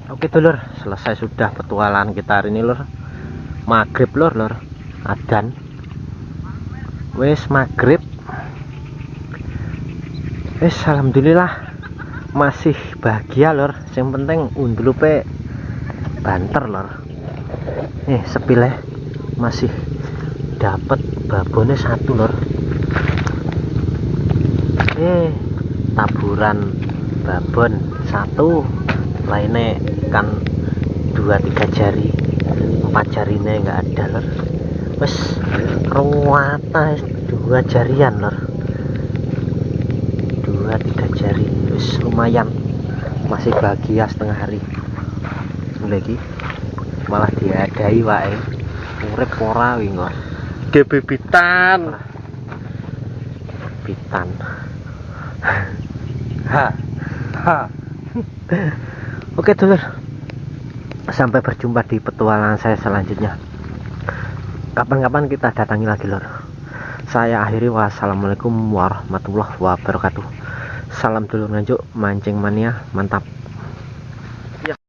Oke dulur, selesai sudah petualangan kita hari ini lur. Maghrib lur, adan wis maghrib. Wis alhamdulillah masih bahagia lur. Yang penting undulupe banter lur. Sepile masih dapat babonnya satu lur. Taburan babon satu, lainnya kan 2-3 jari, 4 jarinya enggak ada lor. Wes ruwata 2 jarian lor, 2-3 jari wes lumayan, masih bahagia setengah hari lagi. Malah diadai wae urip ora wingi gebebitan bitan. Oke dulur, sampai berjumpa di petualangan saya selanjutnya. Kapan-kapan kita datangi lagi lur. Saya akhiri, wassalamualaikum warahmatullahi wabarakatuh. Salam dulur nganjuk, mancing mania mantap.